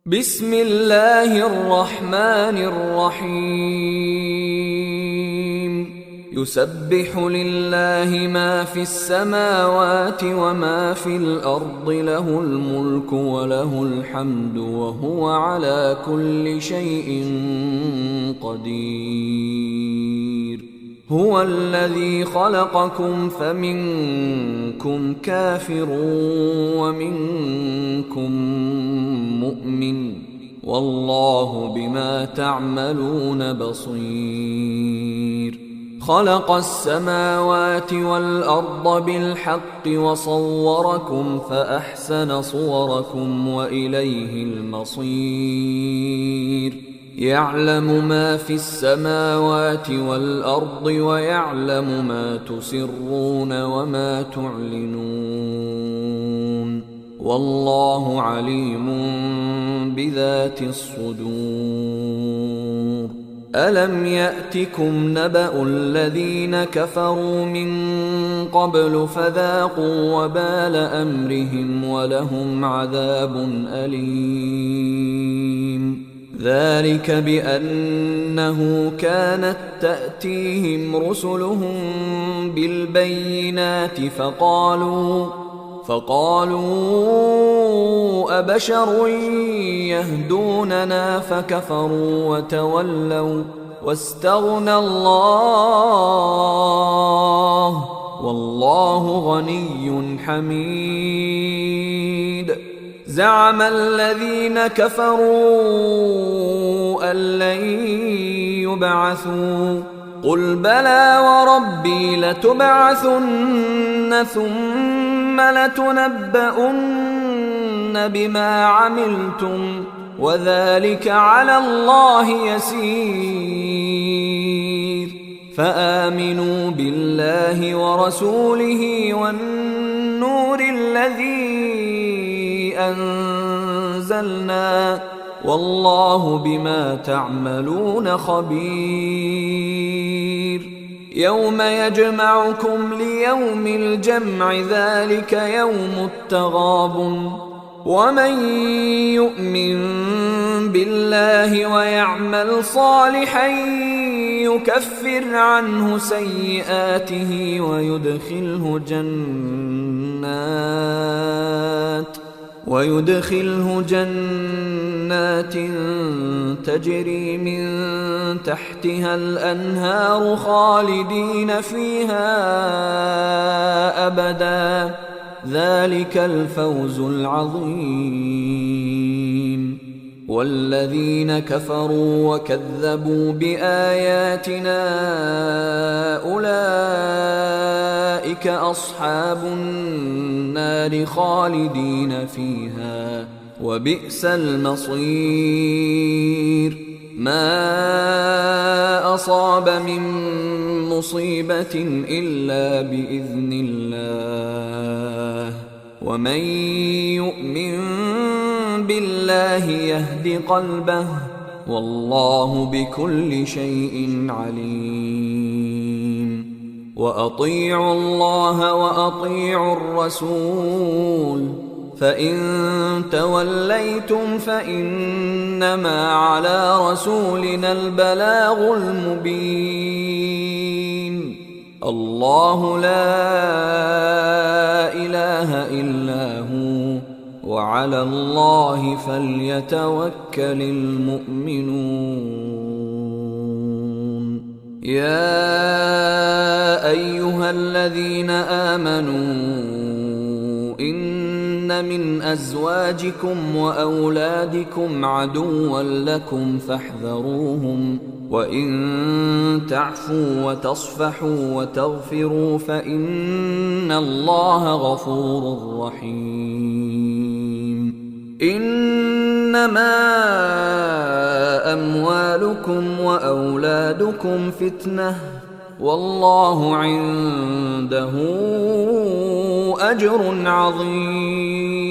بسم الله الرحمن الرحيم يسبح لله ما في السماوات وما في الأرض له الملك وله الحمد وهو على كل شيء قدير هو الذي خلقكم فمنكم كافر ومنكم مؤمن والله بما تعملون بصير خلق السماوات والأرض بالحق وصوركم فأحسن صوركم وإليه المصير يعلم ما في السماوات والأرض ويعلم ما تسرون وما تعلنون والله عليم بذات الصدور ألم يأتكم نبأ الذين كفروا من قبل فذاقوا وبال أمرهم ولهم عذاب أليم ذلك بأنه كانت تأتيهم رسلهم بالبينات فقالوا أبشر يهدوننا فكفروا وتولوا واستغنى الله والله غني حميد زعم الذين كفروا أن لن يبعثوا قل بلى وربي لتبعثن ثم لتنبؤن بما عملتم وذلك على الله يسير فآمنوا بالله ورسوله والنور الذي أنزلنا والله بما تعملون خبير يوم يجمعكم ليوم الجمع ذلك يوم التغابن ومن يؤمن بالله ويعمل صالحا يكفر عنه سيئاته ويدخله جنات تجري من تحتها الأنهار خالدين فيها أبدا ذلك الفوز العظيم والذين كفروا وكذبوا بآياتنا أولئك أصحاب النار خالدين فيها وبئس المصير ما أصاب من مصيبة إلا بإذن الله ومن يؤمن بالله يهد قلبه والله بكل شيء عليم وأطيعوا الله وأطيعوا الرسول فإن توليتم فإنما على رسولنا البلاغ المبين الله لا إله إلا هو وعلى الله فليتوكل المؤمنون يا أيها الذين آمنوا إن من أزواجكم وأولادكم عدوا لكم فاحذروهم وإن تعفوا وتصفحوا وتغفروا فإن الله غفور رحيم إنما أموالكم وأولادكم فتنة والله عنده أجر عظيم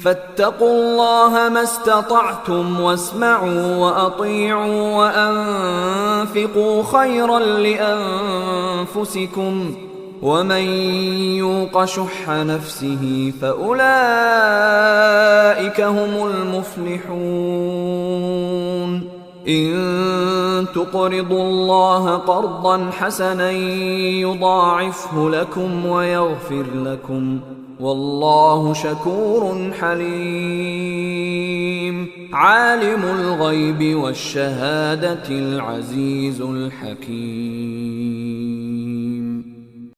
فاتقوا الله ما استطعتم واسمعوا وأطيعوا وأنفقوا خيرا لأنفسكم ومن يوق شح نفسه فأولئك هم المفلحون إن تقرضوا الله قرضا حسنا يضاعفه لكم ويغفر لكم والله شكور حليم عالم الغيب والشهادة العزيز الحكيم